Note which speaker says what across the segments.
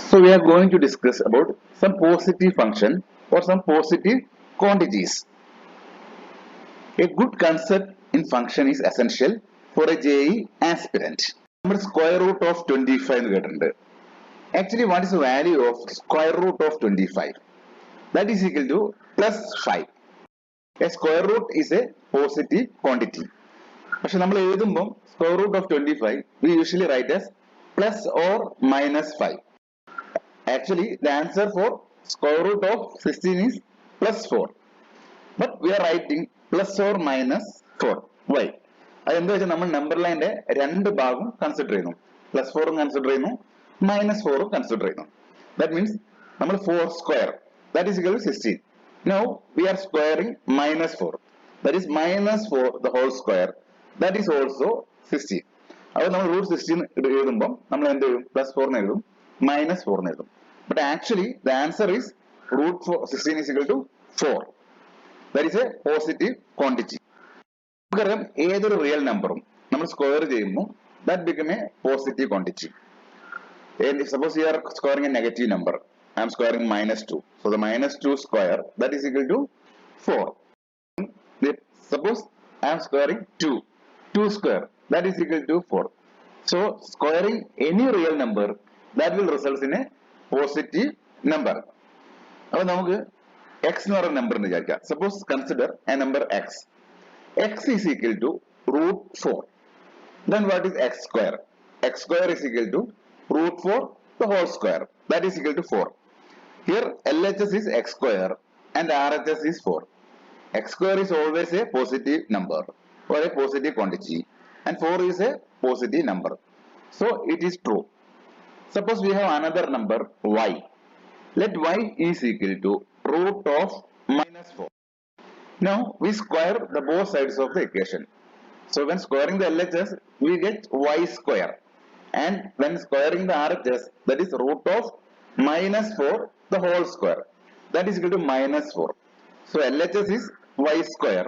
Speaker 1: So we are going to discuss about some positive function or some positive quantities. A good concept in function is essential for a JEE aspirant. Number square root of 25 എന്ന് കേട്ടിട്ടുണ്ട്. Actually, what is the value of square root of 25? That is equal to plus 5. A square root is a positive quantity. പക്ഷെ നമ്മൾ എഴുതുമ്പോൾ square root of 25 we usually write as plus or minus 5. Actually, the answer for square root of 16 is plus 4. But we are writing plus or minus 4. Why? അതെന്താ വെച്ചാൽ നമ്മൾ number ലൈൻ്റെ രണ്ട് ഭാഗം consider ചെയ്യുന്നു. Plus 4 consider ചെയ്യുന്നു, minus 4 consider ചെയ്യുന്നു. That means നമ്മൾ 4 square that is equal to 16. Now we are squaring minus 4. That is minus 4 the whole square. That is also 16. അപ്പോൾ നമ്മൾ root 16 എഴുതുമ്പോൾ നമ്മൾ എന്ത് എഴുതും? പ്ലസ് 4 എഴുതും, മൈനസ് 4 എഴുതും. But actually the answer is root 16 is equal to 4. That is a positive quantity. നമുക്കറിയാം ഏതൊരു റിയൽ നമ്പറും നമ്മൾ സ്ക്വയർ ചെയ്യുമ്പോൾ that become a positive quantity. And suppose you are squaring a negative number. I am squaring minus 2. So the minus 2 square that is equal to 4. Suppose I am squaring 2. 2 square that is equal to 4. So squaring any real number that will result in a positive number. അപ്പോൾ നമുക്ക് x എന്ന് പറയുന്ന number എന്ന് വിചാരിക്കാം. Suppose consider a number x. X is equal to root 4. Then what is x square? X square is equal to root 4 the whole square. That is equal to 4. Here LHS is x square and RHS is 4. X square is always a positive number or a positive quantity and 4 is a positive number. So it is true. Suppose we have another number y. Let y is equal to root of minus 4. Now we square the both sides of the equation. So when squaring the LHS we get y square, and when squaring the RHS that is root of minus 4 the whole square, that is equal to minus 4. So LHS is y square,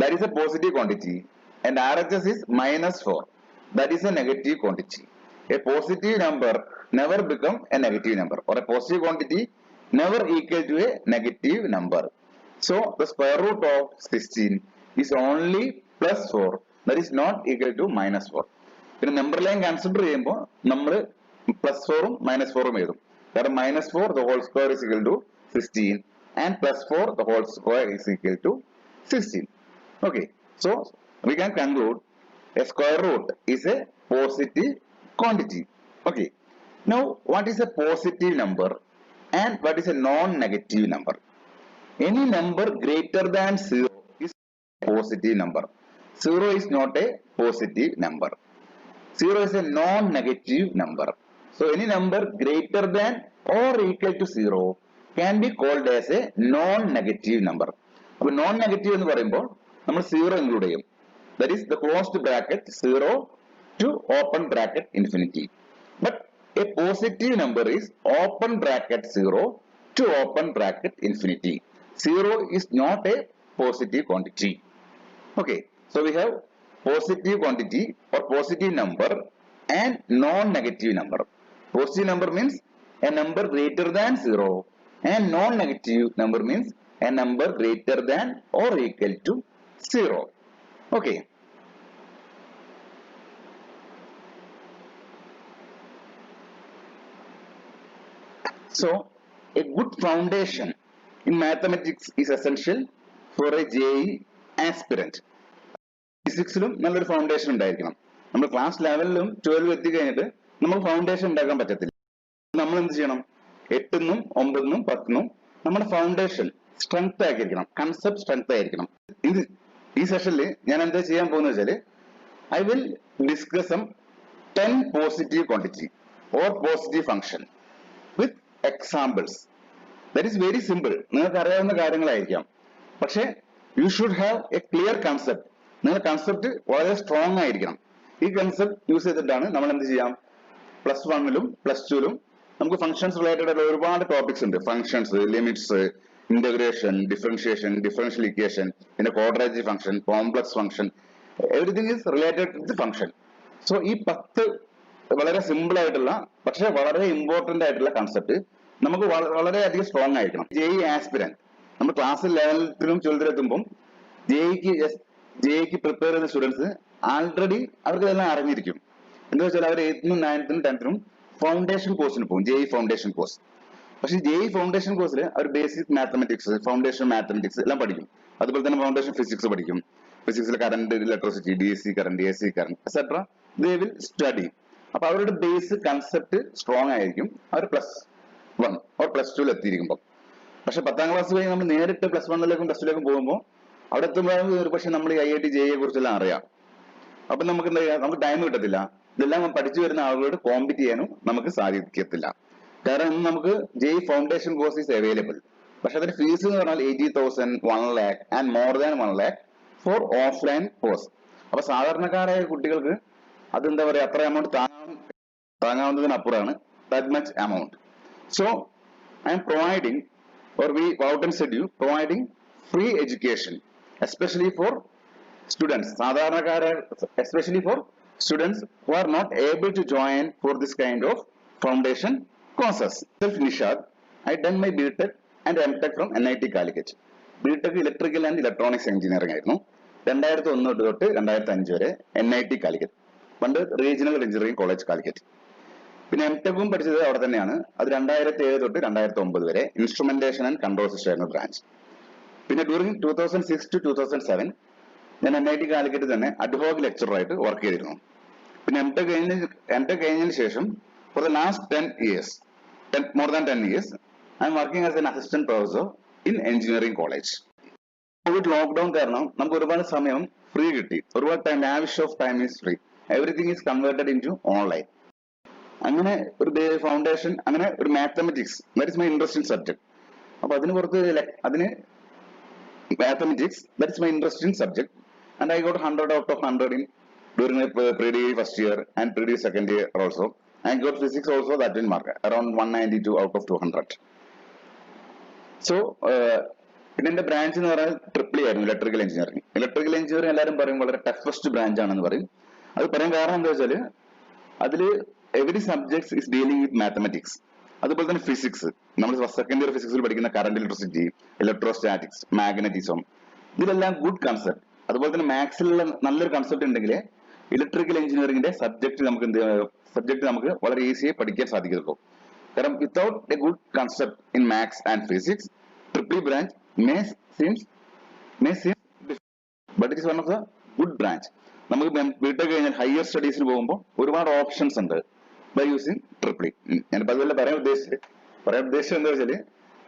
Speaker 1: that is a positive quantity, and RHS is minus 4, that is a negative quantity. A positive number never become a negative number, or a positive quantity never equal to a negative number. So the square root of 16 is only plus 4, that is not equal to minus 4. പിന്നെ number line consider ചെയ്യുമ്പോൾ നമ്മൾ plus 4ഉം minus 4ഉം എഴുതും. കാരണം minus 4 the whole square is equal to 16 and plus 4 the whole square is equal to 16. Okay, so we can conclude a square root is a positive quantity. Okay, now what is a positive number and what is a non-negative number? Any number greater than 0 is a positive number. 0 is not a positive number. 0 is a non-negative number. So any number greater than or equal to 0 can be called as a non-negative number. അപ്പോൾ non-negative എന്ന് പറയുമ്പോൾ നമ്മൾ 0 include ചെയ്യും. That is the closed bracket 0 to open bracket infinity. But a positive number is open bracket 0 to open bracket infinity. 0 is not a positive quantity. Okay, so we have positive quantity or positive number and non-negative number. Positive number means a number greater than 0 and non-negative number means a number greater than or equal to 0. Okay. So a good foundation in mathematics is essential for a JEE aspirant. ഫിസിക്സിലും നല്ലൊരു foundation ഉണ്ടായിരിക്കണം. നമ്മൾ class 11ലും 12 എത്തിക്കഴിഞ്ഞിട്ട് നമ്മൾ foundation ഉണ്ടാക്കാൻ പറ്റത്തില്ല. നമ്മൾ എന്ത് ചെയ്യണം? 8നും 9നും 10നും നമ്മുടെ ഫൗണ്ടേഷൻ സ്ട്രെങ്ത് ആക്കിയിരിക്കണം, കൺസെപ്റ്റ് സ്ട്രെങ്ത് ആയിരിക്കണം. ഈ സെഷനിൽ ഞാൻ എന്താ ചെയ്യാൻ പോകുന്നത് വെച്ചാൽ I will discuss some 10 positive quantity or positive function with examples. That is very simple. നിങ്ങൾക്ക് അറിയാവുന്ന കാര്യങ്ങളായിരിക്കാം. പക്ഷേ you should have a clear concept. നിങ്ങളുടെ കൺസെപ്റ്റ് വളരെ സ്ട്രോങ് ആയിരിക്കണം. ഈ കൺസെപ്റ്റ് യൂസ് ചെയ്തിട്ടാണ് നമ്മൾ എന്ത് ചെയ്യാം, പ്ലസ് 1ലും പ്ലസ് 2ലും നമുക്ക് ഫംഗ്ഷൻസ് റിലേറ്റഡ് ആയിട്ടുള്ള ഒരുപാട് ടോപ്പിക്സ് ഉണ്ട്. Functions, limits, integration, differentiation, differential equation, പിന്നെ quadratic function, complex function, everything is related to the function. So ഈ 10 വളരെ സിമ്പിൾ ആയിട്ടുള്ള പക്ഷെ വളരെ ഇമ്പോർട്ടന്റ് ആയിട്ടുള്ള കൺസെപ്റ്റ് നമുക്ക് വളരെയധികം സ്ട്രോങ് ആയിരിക്കണം. ജെഇ ആസ്പിരന്റ് നമ്മൾ ക്ലാസ് 11ത്തിലും 12ത്തിലും എത്തുമ്പോൾ ജെഇക്ക് പ്രിപ്പയർ ചെയ്യുന്ന സ്റ്റുഡൻസ് ആൾറെഡി അവർക്ക് ഇതെല്ലാം അറിഞ്ഞിരിക്കും. എന്താ വെച്ചാൽ അവർ 8th 9th 10th ഫൗണ്ടേഷൻ കോഴ്സിന് പോകും, ജെഇ ഫൗണ്ടേഷൻ കോഴ്സ്. പക്ഷെ ജെഇ ഫൗണ്ടേഷൻ കോഴ്സിൽ അവർ ബേസിക് മാത്തമെറ്റിക്സ്, ഫൗണ്ടേഷൻ മാത്തമെറ്റിക്സ് എല്ലാം പഠിക്കും. അതുപോലെ തന്നെ ഫൗണ്ടേഷൻ ഫിസിക്സ് പഠിക്കും. ഫിസിക്സിൽ current, electricity, D C current, A C current etcetera they will study. അപ്പൊ അവരുടെ ബേസ് കൺസെപ്റ്റ് സ്ട്രോങ് ആയിരിക്കും അവർ +1 ഓർ +2 എത്തിയിരിക്കുമ്പോൾ. പക്ഷെ 10ാം ക്ലാസ് കഴിഞ്ഞ് നമ്മൾ നേരിട്ട് +1ലേക്കും +2ലേക്കും പോകുമ്പോൾ അവിടെ എത്തുമ്പോഴാണ് ഒരു പക്ഷെ നമ്മൾ ഈ IIT JEE കുറിച്ചെല്ലാം അറിയാം. അപ്പൊ നമുക്ക് എന്താ ചെയ്യാം, നമുക്ക് ടൈം കിട്ടത്തില്ല. ഇതെല്ലാം പഠിച്ചു വരുന്ന ആളുകളോട് കോമ്പീറ്റ് ചെയ്യാനും നമുക്ക് സാധിക്കത്തില്ല. കാരണം ഇന്ന് നമുക്ക് JEE foundation course is available. പക്ഷെ അതിന്റെ ഫീസ് എന്ന് പറഞ്ഞാൽ 80,000, 1 lakh and more than 1 lakh for offline course. അപ്പൊ സാധാരണക്കാരായ കുട്ടികൾക്ക് അതെന്താ പറയാ, അത്ര എമൗണ്ട് താങ്ങാവുന്നതിനപ്പുറമാണ് that much amount. So I am providing or we Wouten said you providing free education especially for students, sadharanakare, especially for students who are not able to join for this kind of foundation courses. Self Nishad, I done my BTech and MTech from NIT Calicut. BTech electrical and electronics engineering ആയിരുന്നു 2001 തൊട്ട് 2005 വരെ NIT Calicut, പണ്ട് regional engineering college Calicut. പിന്നെ എംടെക്കും പഠിച്ചത് അവിടെ തന്നെയാണ്. അത് 2007 തൊട്ട് 2009 വരെ ഇൻസ്ട്രുമെന്റേഷൻ ആൻഡ് കൺട്രോൾ സിസ്റ്റം ആയിരുന്നു ബ്രാഞ്ച്. പിന്നെ ഡ്യൂറിംഗ് 2006 to 2007 ഞാൻ NIT കാലിക്കറ്റ് തന്നെ അഡ്ഹോക് ലെക്ചറർ ആയിട്ട് വർക്ക് ചെയ്തിരുന്നു. പിന്നെ എംടെക് കഴിഞ്ഞതിന് ശേഷം for the last 10 years, more than 10 years, I am working as an assistant professor in engineering college. COVID lockdown കാരണം നമുക്ക് ഒരുപാട് സമയം ഫ്രീ കിട്ടി. ഒരുപാട് time, lavish of time is free. Everything is converted in to online. അങ്ങനെ ഒരു foundation, അങ്ങനെ ഒരു mathematics, that is my interesting subject. അപ്പൊ അതിന് പുറത്ത് അതിന് mathematics, that is my interesting subject, and I got 100 out of 100 in during my pre-degree first year and pre-degree second year also. I got physics also that in mark around 192 out of 200. So പിന്നെ എന്റെ branch എന്ന് പറഞ്ഞാൽ triple ആയിരുന്നു, electrical engineering. Electrical engineering എല്ലാവരും പറയും വളരെ toughest branch ആണെന്ന് പറയും. അത് പറയാൻ കാരണം എന്താ വെച്ചാല് അതില് every subjects is dealing with mathematics. അതുപോലെ തന്നെ ഫിസിക്സ്, നമ്മൾ സെക്കൻഡ് ഇയർ ഫിസിക്സിൽ പഠിക്കുന്ന കറന്റ്, ഇലക്ട്രിസിറ്റി, ഇലക്ട്രോസ്റ്റാറ്റിക്സ്, മാഗ്നറ്റിസം, ഇതിലെല്ലാം ഗുഡ് കൺസെപ്റ്റ്. അതുപോലെ തന്നെ മാത്സിലുള്ള നല്ലൊരു കൺസെപ്റ്റ് ഉണ്ടെങ്കിൽ ഇലക്ട്രിക്കൽ എഞ്ചിനീയറിംഗിന്റെ സബ്ജക്ട് നമുക്ക് വളരെ ഈസിയായി പഠിക്കാൻ സാധിക്കുള്ളൂ. കാരണം without A good concept in maths and physics, triple branch may seem but it is one of the good branch. നമുക്ക് ബിടെക് കഴിഞ്ഞാൽ ഹയർ സ്റ്റഡീസിന് പോകുമ്പോൾ ഒരുപാട് ഓപ്ഷൻസ് ഉണ്ട് ബൈ യൂസിങ് ട്രിപ്പിൾ. ഞാനിപ്പോൾ അതുപോലെ പറയാൻ ഉദ്ദേശിച്ചത് എന്താ വെച്ചാല്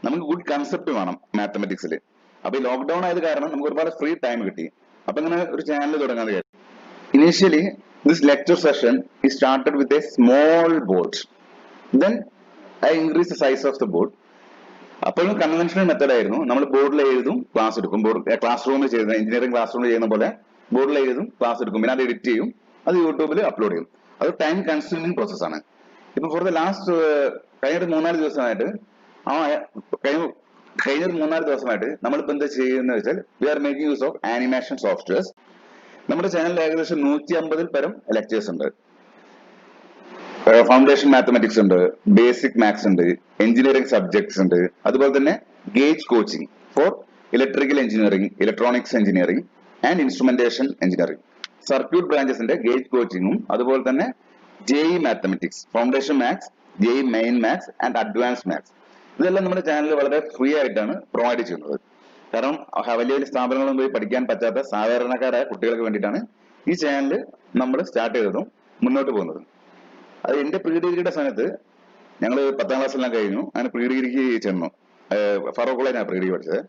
Speaker 1: നമുക്ക് ഗുഡ് കൺസെപ്റ്റ് വേണം മാത്തമെറ്റിക്സിൽ. അപ്പൊ ഈ ലോക്ക്ഡൌൺ ആയത് കാരണം നമുക്ക് ഒരുപാട് ഫ്രീ ടൈം കിട്ടി. അപ്പൊ ഇങ്ങനെ ഒരു ചാനൽ തുടങ്ങാൻ കഴിയും. Initially this lecture session is started with a small board, then I increased the size of the board. അപ്പോഴും കൺവെൻഷണൽ മെത്തേഡ് ആയിരുന്നു. നമ്മൾ ബോർഡിൽ എഴുതും, ക്ലാസ് എടുക്കും. ക്ലാസ് റൂമിൽ ചെയ്യുന്ന, എഞ്ചിനീയറിംഗ് ക്ലാസ് റൂമിൽ ചെയ്യുന്ന പോലെ ബോർഡിൽ എഴുതും, ക്ലാസ് എടുക്കും. പിന്നെ അത് എഡിറ്റ് ചെയ്യും, അത് യൂട്യൂബിൽ അപ്ലോഡ് ചെയ്യും. അത് ടൈം കൺസ്യൂമിംഗ് പ്രോസസ്സാണ്. ഇപ്പൊ ഫോർ ദ ലാസ്റ്റ് കഴിഞ്ഞൊരു 3-4 ദിവസമായിട്ട് നമ്മളിപ്പോ എന്താ ചെയ്യുന്നത് വെച്ചാൽ we are making use of animation softwares. നമ്മുടെ ചാനലിൽ ഏകദേശം 150 പരം ലെക്ചേഴ്സ് ഉണ്ട്. ഫൗണ്ടേഷൻ മാത്തമെറ്റിക്സ് ഉണ്ട്, ബേസിക് മാത്സ് ഉണ്ട്, എഞ്ചിനീയറിംഗ് സബ്ജക്ട്സ് ഉണ്ട്. അതുപോലെ തന്നെ ഗേജ് coaching for electrical engineering, electronics engineering and instrumentation engineering. Circuit ബ്രാഞ്ചസിന്റെ ഗേജ് കോച്ചിങ്ങും, അതുപോലെ തന്നെ JEE mathematics, foundation maths, JEE main maths and advance maths, ഇതെല്ലാം നമ്മുടെ ചാനലിൽ വളരെ ഫ്രീ ആയിട്ടാണ് പ്രൊവൈഡ് ചെയ്യുന്നത്. കാരണം വലിയ വലിയ സ്ഥാപനങ്ങളും പോയി പഠിക്കാൻ പറ്റാത്ത സാധാരണക്കാരായ കുട്ടികൾക്ക് വേണ്ടിയിട്ടാണ് ഈ ചാനൽ നമ്മൾ സ്റ്റാർട്ട് ചെയ്തതും മുന്നോട്ട് പോകുന്നതും. അത് എന്റെ പ്രീ ഡിഗ്രിയുടെ സമയത്ത് ഞങ്ങൾ 10ാം ക്ലാസ്സെല്ലാം കഴിഞ്ഞു. അങ്ങനെ പ്രീ ഡിഗ്രിക്ക് ചെന്നു. ഫറൂഖ് കോളേജിനാണ് പ്രീ ഡിഗ്രി പഠിച്ചത്.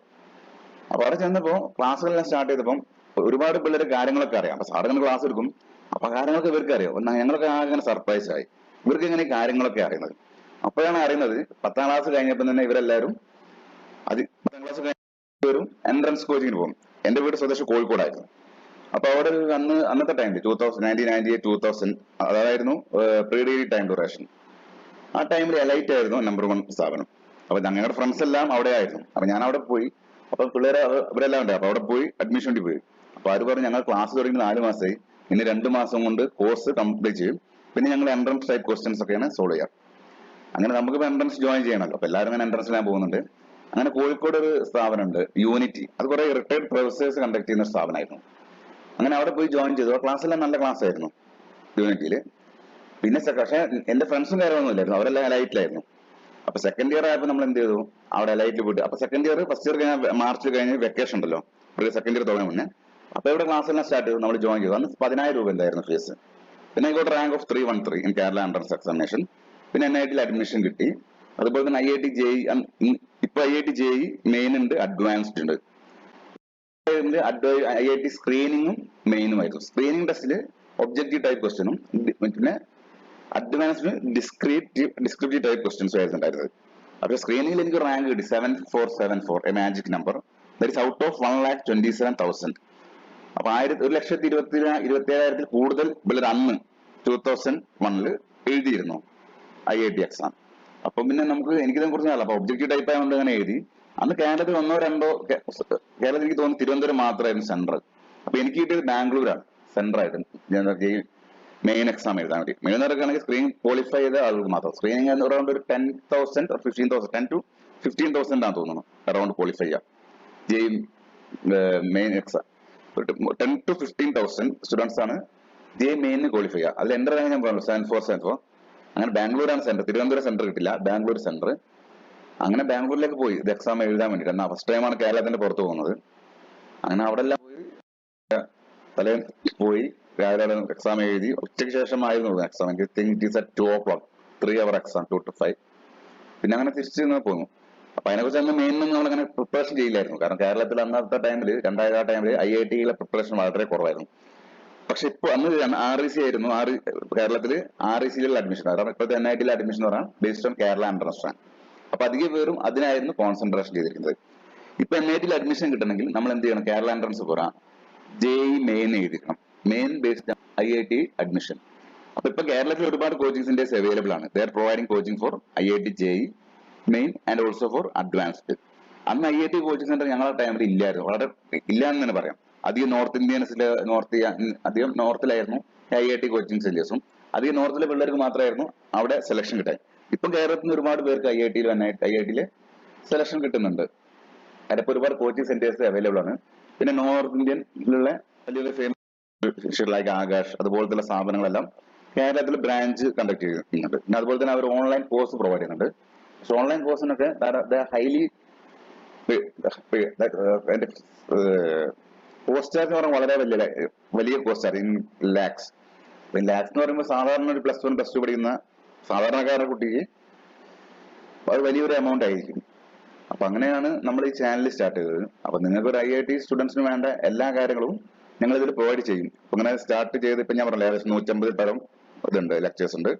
Speaker 1: അപ്പൊ അവിടെ ചെന്നപ്പോ ക്ലാസ്സുകളെല്ലാം സ്റ്റാർട്ട് ചെയ്തപ്പം ഒരുപാട് പിള്ളേർ കാര്യങ്ങളൊക്കെ അറിയാം. അപ്പൊ സാറിന് ക്ലാസ് എടുക്കും, അപ്പൊ കാര്യങ്ങളൊക്കെ ഇവർക്ക് അറിയാം. ഞങ്ങളൊക്കെ അങ്ങനെ സർപ്രൈസ് ആയി, ഇവർക്ക് എങ്ങനെ കാര്യങ്ങളൊക്കെ അറിയുന്നത്. അപ്പോഴാണ് അറിയുന്നത് 10ാം ക്ലാസ് കഴിഞ്ഞപ്പോൾ തന്നെ ഇവരെല്ലാവരും 10ാം ക്ലാസ് കഴിഞ്ഞവരും എൻട്രൻസ് കോച്ചിങ്ങിന് പോകും. എന്റെ വീട് സ്വദേശം കോഴിക്കോടായിരുന്നു. അപ്പൊ അവിടെ അന്നത്തെ ടൈമിൽ 1998 2000 അതായിരുന്നു പ്രീ ഡിഗ്രി ടൈം ഡ്യൂറേഷൻ. ആ ടൈമിൽ എലൈറ്റ് ആയിരുന്നു നമ്പർ 1 സ്ഥാപനം. അപ്പൊ ഞങ്ങളുടെ ഫ്രണ്ട്സ് എല്ലാം അവിടെ ആയിരുന്നു. അപ്പൊ ഞാൻ അവിടെ പോയി, അപ്പൊ പിള്ളേരെ ഇവരെല്ലാം ഉണ്ട്. അപ്പൊ അവിടെ പോയി അഡ്മിഷൻ വേണ്ടി പോയി. അപ്പൊ ആര് പറഞ്ഞു ഞങ്ങൾ ക്ലാസ് തുടങ്ങി 4 മാസമായി, ഇനി 2 മാസം കൊണ്ട് കോഴ്സ് കംപ്ലീറ്റ് ചെയ്യും, പിന്നെ ഞങ്ങൾ എൻട്രൻസ് ടൈപ്പ് ക്വസ്റ്റ്യൻസ് ഒക്കെയാണ് സോൾവ് ചെയ്യാറ്. അങ്ങനെ നമുക്ക് എൻട്രൻസ് ജോയിൻ ചെയ്യണമല്ലോ, അപ്പൊ എല്ലാവരും അങ്ങനെ എൻട്രൻസിലാൻ പോകുന്നുണ്ട്. അങ്ങനെ കോഴിക്കോട് ഒരു സ്ഥാപനമുണ്ട് യൂണിറ്റി, അത് കുറെ റിട്ടയർഡ് പ്രൊഫസേഴ്സ് കണ്ടക്ട് ചെയ്യുന്ന സ്ഥാപനമായിരുന്നു. അങ്ങനെ അവിടെ പോയി ജോയിൻ ചെയ്തു. ക്ലാസ്സെല്ലാം നല്ല ക്ലാസ് ആയിരുന്നു യൂണിറ്റിയിൽ. പിന്നെ പക്ഷേ എന്റെ ഫ്രണ്ട്സും കാര്യമൊന്നും ഇല്ലായിരുന്നു, അവരെല്ലാം എലൈറ്റിലായിരുന്നു. അപ്പൊ സെക്കൻഡ് ഇയർ ആയപ്പോൾ നമ്മൾ എന്ത് ചെയ്തു, അവിടെ എലൈറ്റിൽ പോയിട്ട്, അപ്പൊ സെക്കൻഡ് ഇയർ ഫസ്റ്റ് ഇയർ കഴിഞ്ഞാൽ മാർച്ച് കഴിഞ്ഞ് വെക്കേഷൻ ഉണ്ടല്ലോ, സെക്കൻഡ് ഇയർ തുടങ്ങുന്ന മുന്നേ. അപ്പൊ ഇവിടെ ക്ലാസ് എല്ലാം സ്റ്റാർട്ട് ചെയ്തു, നമ്മൾ ജോയിൻ ചെയ്തു. അന്ന് 10,000 രൂപ എന്തായിരുന്നു ഫീസ്. പിന്നെ I got rank of 313 in Kerala entrance examination. പിന്നെ NIT അഡ്മിഷൻ കിട്ടി. അതുപോലെ തന്നെ IIT JEE, ഇപ്പൊ IIT JEE മെയിൻ ഉണ്ട്, അഡ്വാൻസ്ഡ് ഉണ്ട്. IIT സ്ക്രീനിങ്ങും മെയിനുമായിരുന്നു. സ്ക്രീനിങ് ടെസ്റ്റില് ഒബ്ജക്റ്റീവ് ടൈപ്പ് ക്വസ്റ്റ്യനും പിന്നെ അഡ്വാൻസ്ഡ് ഡിസ്ക്രിപ്റ്റീവ് ടൈപ്പ് ക്വസ്റ്റ്യൻസും ആയിരുന്നു ഉണ്ടായിരുന്നത്. അപ്പൊ സ്ക്രീനിങ്ങിൽ എനിക്ക് റാങ്ക് കിട്ടി 7474, A magic number. That is out of 1,27,000. അപ്പൊ 1,27,000 കൂടുതൽ പിള്ളേർ അന്ന് 2001 എഴുതിയിരുന്നു IIT എക്സാം. അപ്പൊ പിന്നെ നമുക്ക് എനിക്കിതിനെ കുറിച്ച് അറിയാം. അപ്പൊ ഒബ്ജക്റ്റീവ് ടൈപ്പ് ആയതുകൊണ്ട് അങ്ങനെ എഴുതി. അന്ന് കേരളത്തിൽ 1 or 2, കേരളത്തിൽ എനിക്ക് തോന്നുന്നു തിരുവനന്തപുരം മാത്രമായിരുന്നു സെൻട്രൽ. അപ്പൊ എനിക്ക് കിട്ടിയത് ബാംഗ്ലൂരാണ് സെൻട്രൽ മെയിൻ എക്സാം എഴുതാൻ വേണ്ടി. മെയിൻ നടക്കുകയാണെങ്കിൽ സ്ക്രീൻ ക്വാളിഫൈ ചെയ്ത ആളുകൾ മാത്രം. സ്ക്രീനിങ് അറൌണ്ട് ഒരു 10,000 or 15,000, 10 to 15,000 ആണെന്ന് തോന്നുന്നു അറൌണ്ട് ക്വാളിഫൈ ചെയ്യാം മെയിൻ എക്സാം. 10 to 15,000 സ്റ്റുഡൻസ് ആണ് മെയിനിന് ക്വാളിഫൈ ചെയ്യുക. അതിൽ എന്റെ റാങ്ക് ഞാൻ പറഞ്ഞു 7474. അങ്ങനെ ബാംഗ്ലൂരാണ് സെന്റർ, തിരുവനന്തപുരം സെന്റർ കിട്ടില്ല, ബാംഗ്ലൂർ സെന്റർ. അങ്ങനെ ബാംഗ്ലൂരിലേക്ക് പോയി ഇത് എക്സാം എഴുതാൻ വേണ്ടിയിട്ട്. എന്നാൽ ഫസ്റ്റ് ടൈമാണ് കേരളത്തിന്റെ പുറത്ത് പോകുന്നത്. അങ്ങനെ അവിടെ എല്ലാം പോയി തലേ പോയി രാവിലെ എക്സാം എഴുതി. ഉച്ചയ്ക്ക് ശേഷമായിരുന്നു എക്സാം. എനിക്ക് think it is at 2 o'clock, 3 hour exam, 2 to 5. പിന്നെ അങ്ങനെ തിരിച്ചു പോകുന്നു. അപ്പൊ അതിനെക്കുറിച്ച് അന്ന് മെയിനൊന്നും നമ്മളങ്ങനെ പ്രിപ്പറേഷൻ ചെയ്യില്ലായിരുന്നു. കാരണം കേരളത്തിൽ അന്നത്തെ ടൈമിൽ 2000 ടൈമിൽ IIT പ്രിപ്പറേഷൻ വളരെ കുറവായിരുന്നു. പക്ഷെ ഇപ്പൊ അന്ന് REC ആയിരുന്നു, കേരളത്തിൽ REC അഡ്മിഷൻ. കാരണം ഇപ്പോഴത്തെ NIT അഡ്മിഷൻ എന്ന് പറഞ്ഞാൽ ബേസ്ഡ് ഓൺ കേരള എൻട്രൻസ് ആണ്. അപ്പൊ അധികം പേരും അതിനായിരുന്നു കോൺസെൻട്രേഷൻ ചെയ്തിരിക്കുന്നത്. ഇപ്പൊ NIT അഡ്മിഷൻ കിട്ടണമെങ്കിൽ നമ്മൾ എന്ത് ചെയ്യണം, കേരള എൻട്രൻസ് പോരാ, JEE മെയിൻ എഴുതിക്കണം, മെയിൻ ബേസ്ഡ് IIT അഡ്മിഷൻ. അപ്പൊ ഇപ്പൊ കേരളത്തിൽ ഒരുപാട് കോച്ചിങ് സെന്റേഴ്സ് അവൈലബിൾ ആണ്. They are providing coaching for IIT JEE main and also for advanced. അന്ന് IIT കോച്ചിങ് സെന്റർ ഞങ്ങളുടെ ടൈമിൽ ഇല്ലായിരുന്നു, വളരെ ഇല്ല എന്ന് തന്നെ പറയാം. അധികം അധികം നോർത്തിലായിരുന്നു IIT കോച്ചിങ് സെന്റേഴ്സും. അധികം നോർത്തിലെ പിള്ളേർക്ക് മാത്രമായിരുന്നു അവിടെ സെലക്ഷൻ കിട്ടാൻ. ഇപ്പം കേരളത്തിൽ നിന്ന് ഒരുപാട് പേർക്ക് IIT സെലക്ഷൻ കിട്ടുന്നുണ്ട്. അതിപ്പോ ഒരുപാട് കോച്ചിങ് സെന്റേഴ്സ് അവൈലബിൾ ആണ്. പിന്നെ നോർത്ത് ഇന്ത്യയിലുള്ള വലിയ ഫേമസ് ലൈക്ക് ആകാശ് അതുപോലത്തെ സ്ഥാപനങ്ങളെല്ലാം കേരളത്തിൽ ബ്രാഞ്ച് കണ്ടക്ട് ചെയ്യുന്നുണ്ട്. പിന്നെ അതുപോലെ തന്നെ അവർ ഓൺലൈൻ കോഴ്സ് പ്രൊവൈഡ് ചെയ്യുന്നുണ്ട്. പക്ഷെ ഓൺലൈൻ കോഴ്സിനൊക്കെ ഹൈലി കോസ്റ്റ് ചാർജ് എന്ന് പറഞ്ഞാൽ വളരെ വലിയ cost charge, in lakhs. Lakhs എന്ന് പറയുമ്പോൾ സാധാരണ ഒരു +1 +2 പഠിക്കുന്ന സാധാരണക്കാരുടെ കുട്ടിക്ക് അത് വലിയൊരു എമൗണ്ട് ആയിരിക്കും. അപ്പൊ അങ്ങനെയാണ് നമ്മൾ ഈ ചാനൽ സ്റ്റാർട്ട് ചെയ്തത്. അപ്പൊ നിങ്ങൾക്ക് ഒരു IIT സ്റ്റുഡൻസിന് വേണ്ട എല്ലാ കാര്യങ്ങളും ഞങ്ങൾ ഇതിൽ പ്രൊവൈഡ് ചെയ്യും. അപ്പൊ അങ്ങനെ സ്റ്റാർട്ട് ചെയ്ത് ഇപ്പൊ ഞാൻ പറഞ്ഞില്ല, ഏകദേശം 150 തരം ഇതുണ്ട്, ലെക്ചേഴ്സ് ഉണ്ട്.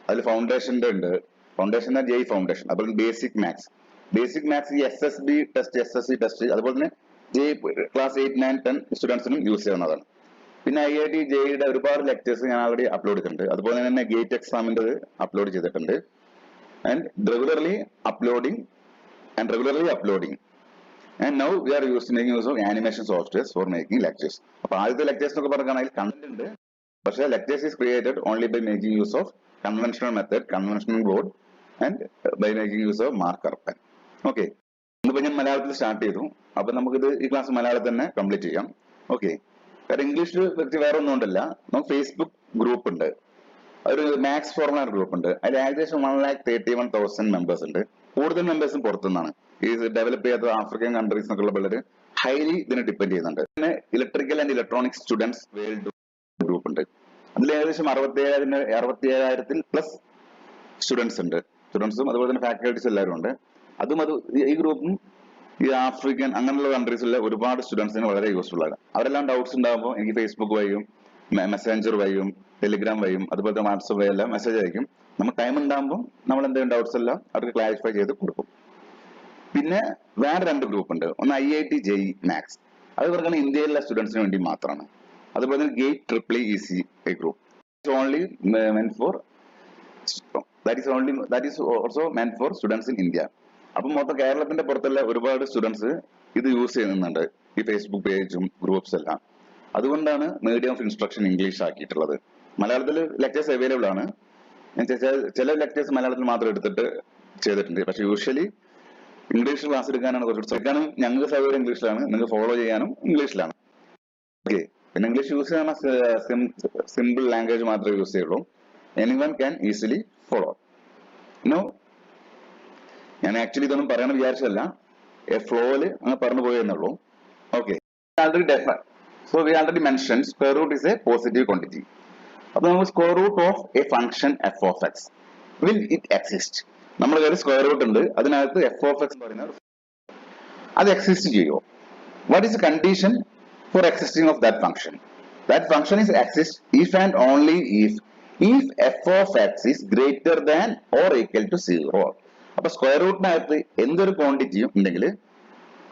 Speaker 1: അതിൽ ഫൗണ്ടേഷന്റെ ഉണ്ട്, ഫൗണ്ടേഷൻ JEE ഫൗണ്ടേഷൻ. അതുപോലെ ബേസിക് മാത്സ് ഈ SSB ടെസ്റ്റ്, SSC ടെസ്റ്റ്, അതുപോലെ തന്നെ ക്ലാസ് 8, 9, 10 സ്റ്റുഡൻസിനും യൂസ് ചെയ്യുന്നതാണ്. പിന്നെ IIT JEE ഒരുപാട് ലെക്ചേഴ്സ് ഞാൻ ആൾറെഡി അപ്ലോഡ് ചെയ്തിട്ടുണ്ട്. അതുപോലെ തന്നെ ഗേറ്റ് എക്സാമിന്റെ അപ്ലോഡ് ചെയ്തിട്ടുണ്ട്. And regularly uploading and now we are making use of animation softwares for making lectures. അപ്പൊ ആദ്യത്തെ lectures എന്നൊക്കെ പറയുകയാണെങ്കിൽ കണ്ടന്റ് ഉണ്ട്, പക്ഷേ lectures is created only by making use of conventional method, conventional board and by making use of marker pen. Okay, ഇന്നിപ്പോ ഞാൻ മലയാളത്തിൽ start ചെയ്തു. അപ്പൊ നമുക്കിത് ഈ ക്ലാസ് മലയാളത്തിൽ തന്നെ കംപ്ലീറ്റ് ചെയ്യാം. ഓക്കെ, കാരണം ഇംഗ്ലീഷിൽ വേറെ ഒന്നും ഉണ്ടല്ല. നമുക്ക് ഫേസ്ബുക്ക് ഗ്രൂപ്പ് ഉണ്ട്, ഒരു മാത്സ് ഫോർമുല ഗ്രൂപ്പ് ഉണ്ട്. അതിൽ ഏകദേശം 1,31,000 മെമ്പേഴ്സ് ഉണ്ട്. കൂടുതൽ മെമ്പേഴ്സും പുറത്തുനിന്നാണ്. ഈ ഡെവലപ്പ് ചെയ്യാത്ത ആഫ്രിക്കൻ കൺട്രീസ് എന്നൊക്കെയുള്ള പിള്ളേർ ഹൈലി ഇതിനെ ഡിപ്പെൻഡ് ചെയ്യുന്നുണ്ട്. പിന്നെ electrical and electronics students world group ഉണ്ട്. അതിൽ ഏകദേശം 67,000 പ്ലസ് സ്റ്റുഡൻസ് ഉണ്ട്. സ്റ്റുഡൻസും അതുപോലെ തന്നെ ഫാക്കൽറ്റീസ് എല്ലാവരും ഉണ്ട്. ഈ ഗ്രൂപ്പും ഈ ആഫ്രിക്കൻ അങ്ങനെയുള്ള കൺട്രീസിലെ ഒരുപാട് സ്റ്റുഡൻസിന് വളരെ യൂസ്ഫുൾ ആണ്. അവരെല്ലാം ഡൗട്ട്സ് ഉണ്ടാകുമ്പോൾ എനിക്ക് ഫേസ്ബുക്ക് വഴിയും മെസ്സഞ്ചർ വഴിയും ടെലിഗ്രാം വഴിയും അതുപോലെ വാട്സപ്പ് വഴി എല്ലാം മെസ്സേജ് അയക്കും. നമ്മൾ ടൈം ഉണ്ടാകുമ്പോൾ നമ്മൾ എന്തെങ്കിലും ഡൗട്ട്സ് എല്ലാം അവർക്ക് ക്ലാരിഫൈ ചെയ്ത് കൊടുക്കും. പിന്നെ വേറെ 2 ഗ്രൂപ്പ് ഉണ്ട്. ഒന്ന് IIT JEE മാത്സ്, അത് പറഞ്ഞാൽ ഇന്ത്യയിലുള്ള സ്റ്റുഡൻസിന് വേണ്ടി മാത്രമാണ്. അതുപോലെ തന്നെ gate EEE group only മെന്റ് four that is also meant for students in India. അപ്പൊ മൊത്തം കേരളത്തിന്റെ പുറത്തുള്ള ഒരുപാട് സ്റ്റുഡൻസ് ഇത് യൂസ് ചെയ്യുന്നുണ്ട്, ഈ ഫേസ്ബുക്ക് പേജും ഗ്രൂപ്പ്സ് എല്ലാം. അതുകൊണ്ടാണ് മീഡിയം ഓഫ് ഇൻസ്ട്രക്ഷൻ ഇംഗ്ലീഷ് ആക്കിയിട്ടുള്ളത്. മലയാളത്തിൽ ലെക്ചേഴ്സ് അവൈലബിൾ ആണ്. ഞാൻ ചില ലെക്ചേഴ്സ് മലയാളത്തിൽ മാത്രം എടുത്തിട്ട് ചെയ്തിട്ടുണ്ട്. പക്ഷെ യൂഷ്വലി ഇംഗ്ലീഷ് ക്ലാസ് എടുക്കാനാണ് കുറച്ച് എടുക്കാനും ഞങ്ങൾക്ക് സൗകര്യം ഇംഗ്ലീഷിലാണ്, നിങ്ങൾക്ക് ഫോളോ ചെയ്യാനും ഇംഗ്ലീഷിലാണ്. ഓക്കെ, പിന്നെ ഇംഗ്ലീഷ് യൂസ് ചെയ്യുന്ന സിമ്പിൾ ലാംഗ്വേജ് മാത്രമേ യൂസ് ചെയ്യുള്ളൂ. Anyone can easily follow. No, ഞാൻ ആക്ച്വലി ഇതൊന്നും പറയാൻ വിചാരിച്ചതല്ല, ഫ്ലോയില് അങ്ങ് പറഞ്ഞു പോയെന്നുള്ളൂ. Okay, so we already mentioned square root is a positive quantity. അപ്പോൾ നമുക്ക് square root of a function f of x will it exist. നമ്മുടെ കയ്യിൽ സ്ക്വയർ റൂട്ട് ഉണ്ട്, അതിനകത്ത് എഫ് ഓഫ് എക്സ് എന്ന് പറയുന്ന അത് എക്സിസ്റ്റ് ചെയ്യുമോ? What is the condition for existing of that function? That function is exist if and only if f of x is greater than or equal to 0. അപ്പൊ square റൂട്ടിനകത്ത് എന്തൊരു ക്വാണ്ടിറ്റിയും ഉണ്ടെങ്കിൽ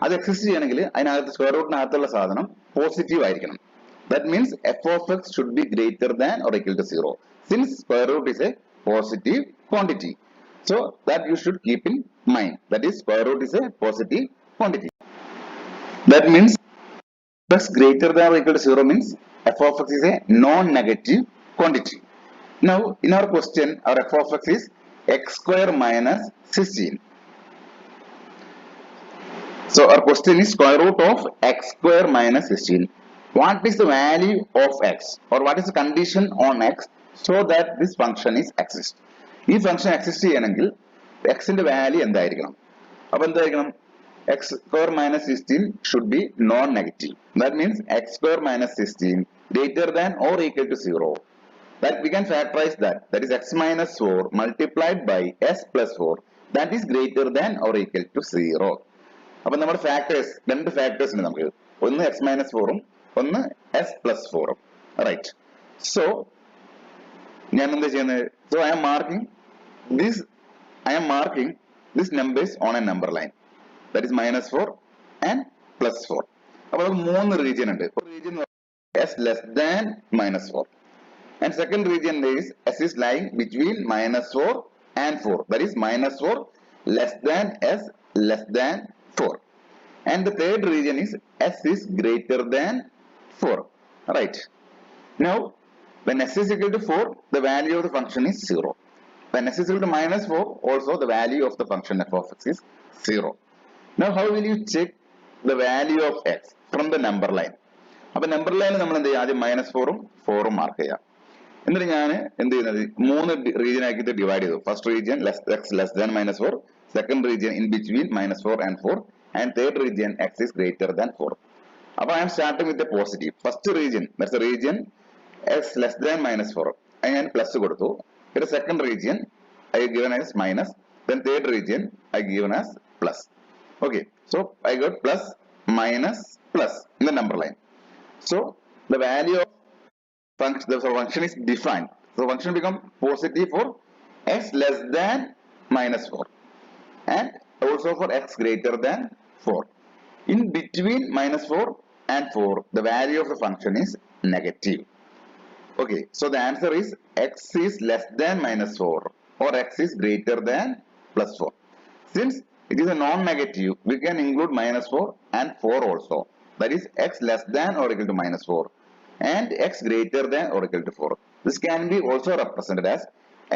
Speaker 1: അത് exist ചെയ്യണമെങ്കിൽ അതിനകത്ത് സ്ക്വയർ റൂട്ടിനകത്തുള്ള സാധനം പോസിറ്റീവ് ആയിരിക്കണം. That means f of x should be greater than or equal to 0. Since square root is a positive quantity, so that you should keep in mind. That is, square root is a positive quantity. That means x greater than or equal to 0 means f of x is a non-negative quantity. Now, in our question, our f of x is x square minus 16. So our question is square root of x square minus 16. What is the value of x, or what is the condition on x so that this function is exist? ഈ function exist ചെയ്യണമെങ്കിൽ എക്സിന്റെ value എന്തായിരിക്കണം? അപ്പൊ എന്തായിരിക്കണം? X square minus 16 should be non negative. That means x square minus 16 greater than or equal to 0. That we can factorize that. That is x minus 4 multiplied by s plus 4. That is greater than or equal to 0. അപ്പൊ നമ്മുടെ factors, രണ്ട് factors ഉണ്ട് നമുക്ക്. ഒന്ന് X minus 4ഉം ഒന്ന് x plus 4ഉം. Right. So ഞാൻ എന്താ ചെയ്യുന്നത്? So I am marking this numbers on a number line. That is minus 4 and plus 4. അപ്പൊ നമുക്ക് മൂന്ന് റീജിയൻ ഉണ്ട്. ഒരു region x less than minus 4. And second region is s is lying between minus 4 and 4. That is minus 4 less than s less than 4. And the third region is s is greater than 4. Right. Now, when s is equal to 4, the value of the function is 0. When s is equal to minus 4, also the value of the function f of x is 0. Now, how will you check the value of x from the number line? അപ്പോൾ number ലൈനിൽ നമ്മൾ എന്ത് ചെയ്യുക? ആദ്യം minus 4ഉം 4ഉം mark ചെയ്യാം. എന്നിട്ട് ഞാൻ എന്ത് ചെയ്യുന്നത്? മൂന്ന് റീജിയൻ ആക്കിയിട്ട് ഡിവൈഡ് ചെയ്തു. First region x less than minus 4, second region in between minus 4 and 4, and third region x is greater than 4. അപ്പോൾ I am starting with a positive. First region that's region x less than minus 4, അത് ഞാൻ plus കൊടുത്തു. പിന്നെ second region I given as minus, then third region I given as plus. Okay, so I got plus minus plus in the number line. So the value of the function is defined. So function become positive for x less than minus 4 and also for x greater than 4. In between minus 4 and 4, the value of the function is negative. Okay, so the answer is x is less than minus 4 or x is greater than plus 4. Since it is a non-negative, we can include minus 4 and 4 also. That is x less than or equal to minus 4 and x greater than or equal to 4. This can be also represented as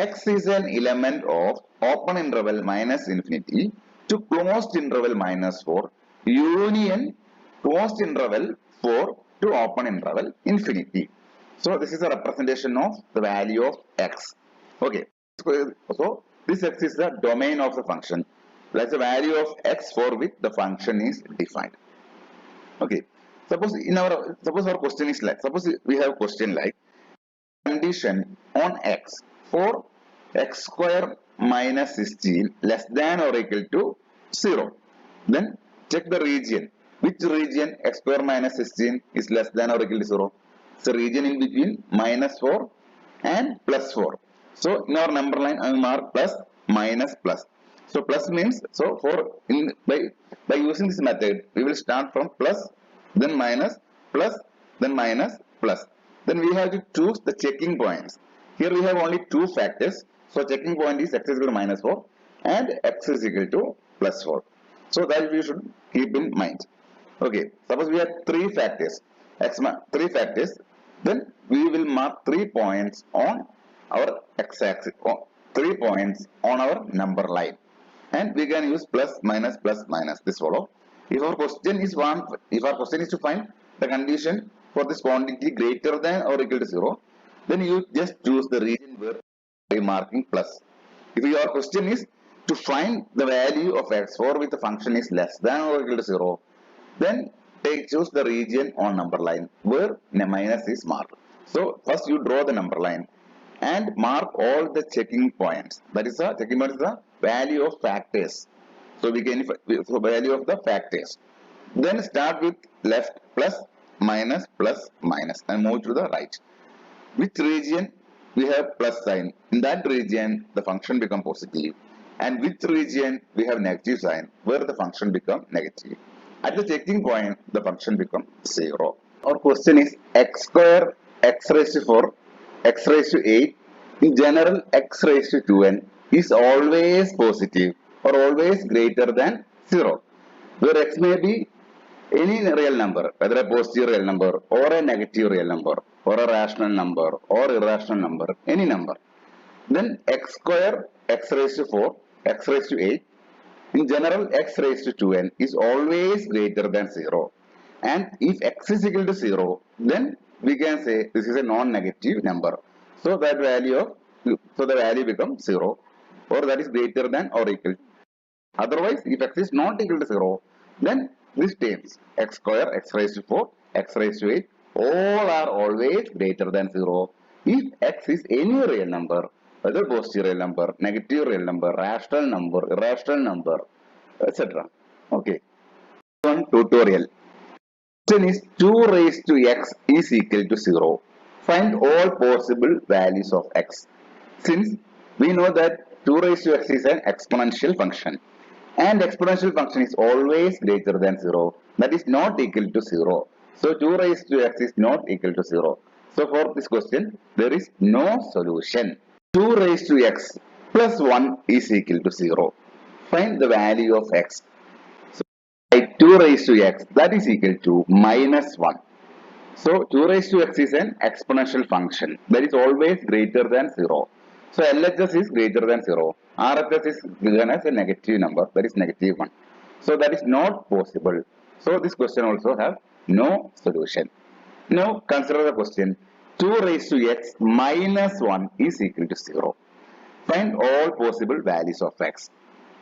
Speaker 1: x is an element of open interval minus infinity to closed interval minus 4 union closed interval 4 to open interval infinity. So this is a representation of the value of x. Okay. So this x is the domain of the function. That's the value of x for which the function is defined. Okay. Suppose our question is like, suppose we have question like condition on x for x square minus 16 less than or equal to 0. Then check the region. Which region x square minus 16 is less than or equal to 0? It's a region in between minus 4 and plus 4. So in our number line I will mark plus minus plus. So plus means, so by using this method we will start from plus, then minus, plus, then minus, plus. Then we have to choose the checking points. Here we have only two factors. So checking point is x is equal to minus 4 and x is equal to plus 4. So that we should keep in mind. Okay. Suppose we have three factors. Three factors. then we will mark 3 points on our x-axis, 3 points on our number line, and we can use plus minus this follow. If our question is to find the condition for this quantity greater than or equal to 0, then you just choose the region where by marking plus. If your question is to find the value of x for which the function is less than or equal to 0, then choose the region on number line where minus is marked. So first you draw the number line and mark all the checking points. That is the checking point is the value of factors. So we can so value of the factors. Then start with left plus minus and move to the right. Which region we have plus sign? In that region the function become positive, and which region we have negative sign where the function become negative. At the checking point the function become 0. Our question is x square x raised to 4 x raised to 8 in general x raised to 2n is always positive or always greater than 0, where x may be any real number, whether a positive real number or a negative real number or a rational number or irrational number, any number. Then x square x raised to 4 x raised to 8 in general x raised to 2n is always greater than 0, and if x is equal to 0, then we can say this is a non-negative number, so that the value becomes 0, or that is greater than or equal. Otherwise, if x is not equal to 0, then these terms x square x raised to 4 x raised to 8 all are always greater than 0 if x is any real number, whether positive real number, negative real number, rational number, irrational number, etc. Okay. One tutorial. Question is 2 raised to x is equal to 0. Find all possible values of x. Since we know that 2 raised to x is an exponential function, and exponential function is always greater than 0, that is not equal to 0. So 2 raised to x is not equal to 0. So for this question, there is no solution. 2 raised to x plus 1 is equal to 0. Find the value of x. So by 2 raised to x, that is equal to minus 1. So 2 raised to x is an exponential function that is always greater than 0. So LHS is greater than 0. RHS is given as a negative number, that is negative 1. So that is not possible. So this question also have no solution. Now consider the question 2 raised to x minus 1 is equal to 0. Find all possible values of x.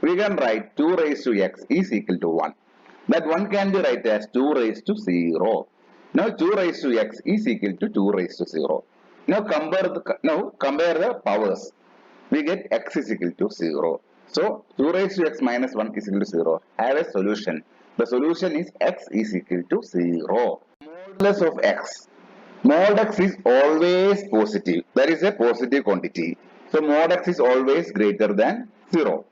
Speaker 1: We can write 2 raised to x is equal to 1. That 1 can be written as 2 raised to 0. Now 2 raised to x is equal to 2 raised to 0. Now compare the powers. We get x is equal to 0. So 2 raised to x minus 1 is equal to 0. Have a solution. The solution is x is equal to 0. Modulus of x. Mod x is always positive. That is a positive quantity. So mod x is always greater than 0.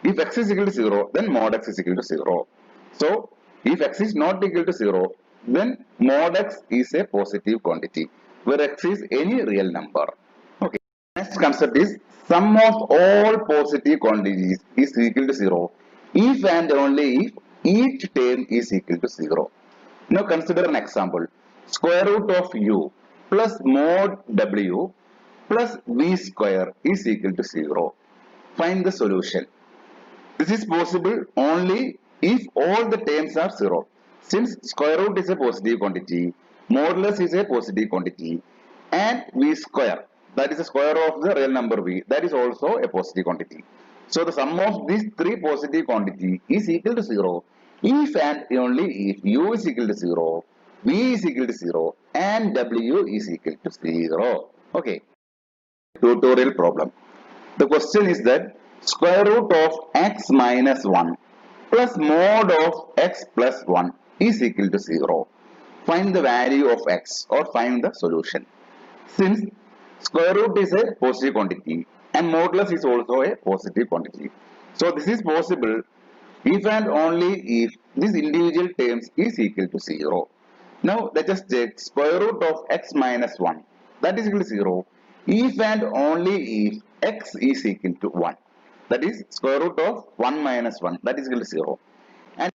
Speaker 1: If x is equal to 0, then mod x is equal to 0. So if x is not equal to 0, then mod x is a positive quantity, where x is any real number. Okay. Next concept is sum of all positive quantities is equal to 0 if and only if each term is equal to 0. Now consider an example. Square root of u plus mod w plus v square is equal to 0. Find the solution. This is possible only if all the terms are 0. Since square root is a positive quantity, modulus is a positive quantity, and v square, that is the square of the real number v, that is also a positive quantity. So the sum of these 3 positive quantities is equal to 0 if and only if u is equal to 0, v is equal to 0, and w is equal to 0. Okay. Tutorial problem. The question is that square root of x minus 1 plus mod of x plus 1 is equal to 0. Find the value of x or find the solution. Since square root is a positive quantity and modulus is also a positive quantity, so this is possible if and only if this individual terms is equal to 0. Now let us check square root of x minus 1, that is equal to 0 if and only if x is equal to 1. That is square root of 1 minus 1, that is equal to 0. And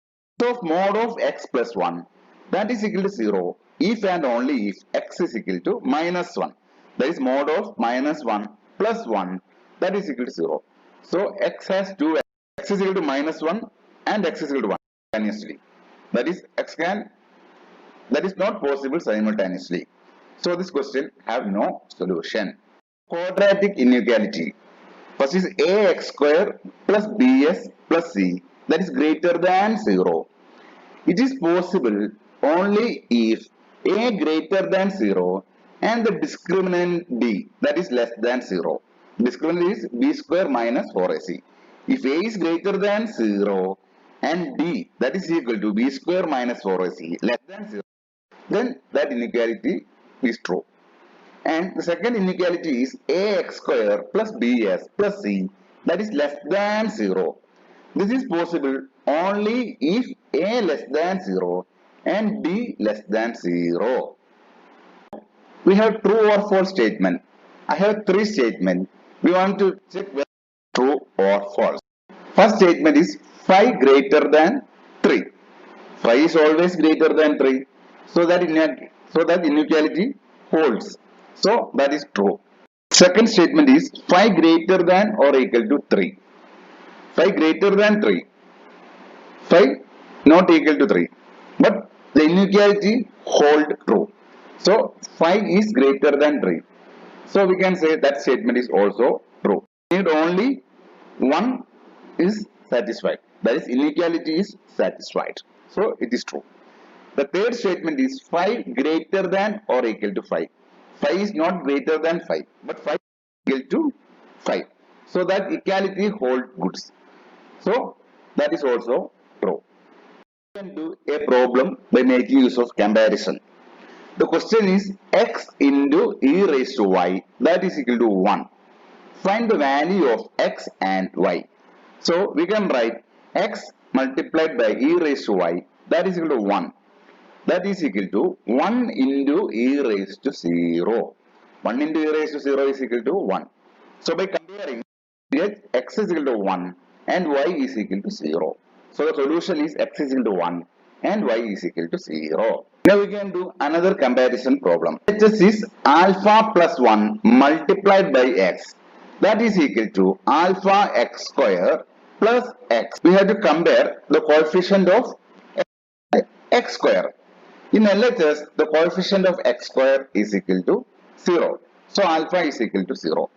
Speaker 1: of mod of x plus 1, that is equal to 0 if and only if x is equal to minus 1. That is mod of minus 1 plus 1, that is equal to 0. So x has two, x is equal to minus 1 and x is equal to 1 simultaneously. That is that is not possible simultaneously. So this question have no solution. Quadratic inequality. First is ax square plus bs plus c, that is greater than 0. It is possible only if a greater than 0 and the discriminant b, that is less than 0. Discriminant is b square minus 4ac. If a is greater than 0 and b, that is equal to b square minus 4ac less than 0, then that inequality is true. And the second inequality is ax square plus bs plus c, that is less than 0. This is possible only if a less than 0 and b less than 0. We have true or false statement. I have three statements. We want to check whether true or false. First statement is 5 greater than 3. 5 is always greater than 3. So that inequality holds. So that is true. Second statement is 5 greater than or equal to 3. 5 greater than 3. 5 not equal to 3. But the inequality hold true. So 5 is greater than 3. So we can say that statement is also true. Need only one is satisfied. That is inequality is satisfied. So it is true. The third statement is 5 greater than or equal to 5. 5 is not greater than 5, but 5 is equal to 5. So that equality holds good. So that is also true. We can do a problem by making use of comparison. The question is x into e raised to y, that is equal to 1. Find the value of x and y. So we can write x multiplied by e raised to y, that is equal to 1. That is equal to 1 into e raised to 0. 1 into e raised to 0 is equal to 1. So by comparing, x is equal to 1 and y is equal to 0. So the solution is x is equal to 1 and y is equal to 0. Now we can do another comparison problem. This is alpha plus 1 multiplied by x. That is equal to alpha x square plus x. We have to compare the coefficient of x square. In LHS, the coefficient of x square is equal to 0. So alpha is equal to 0.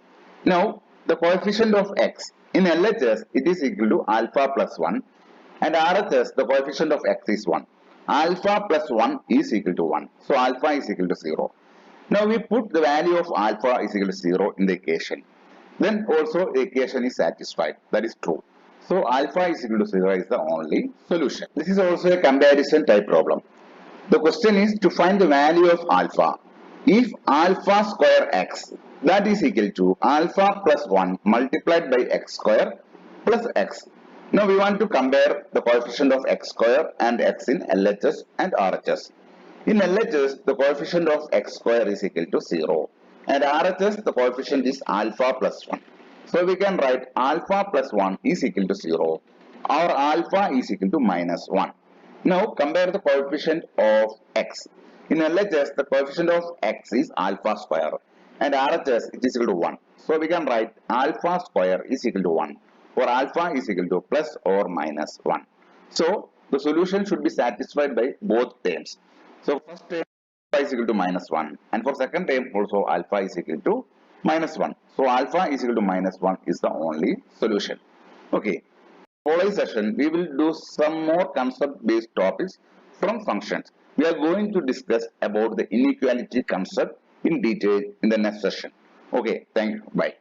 Speaker 1: Now, the coefficient of x in LHS, it is equal to alpha plus 1. And RHS, the coefficient of x is 1. Alpha plus 1 is equal to 1. So alpha is equal to 0. Now we put the value of alpha is equal to 0 in the equation. Then also the equation is satisfied. That is true. So alpha is equal to 0 is the only solution. This is also a comparison type problem. The question is to find the value of alpha. If alpha square x, that is equal to alpha plus 1 multiplied by x square plus x. Now we want to compare the coefficient of x square and x in LHS and RHS. In LHS, the coefficient of x square is equal to 0. And RHS, the coefficient is alpha plus 1. So we can write alpha plus 1 is equal to 0 or alpha is equal to minus 1. Now compare the coefficient of x. In LHS, the coefficient of x is alpha square and RHS it is equal to 1. So we can write alpha square is equal to 1 or alpha is equal to plus or minus 1. So the solution should be satisfied by both terms. So first term alpha is equal to minus 1 and for second term also alpha is equal to minus 1. So alpha is equal to minus 1 is the only solution. Okay. Following session, we will do some more concept-based topics from functions. We are going to discuss about the inequality concept in detail in the next session. Okay, thank you. Bye.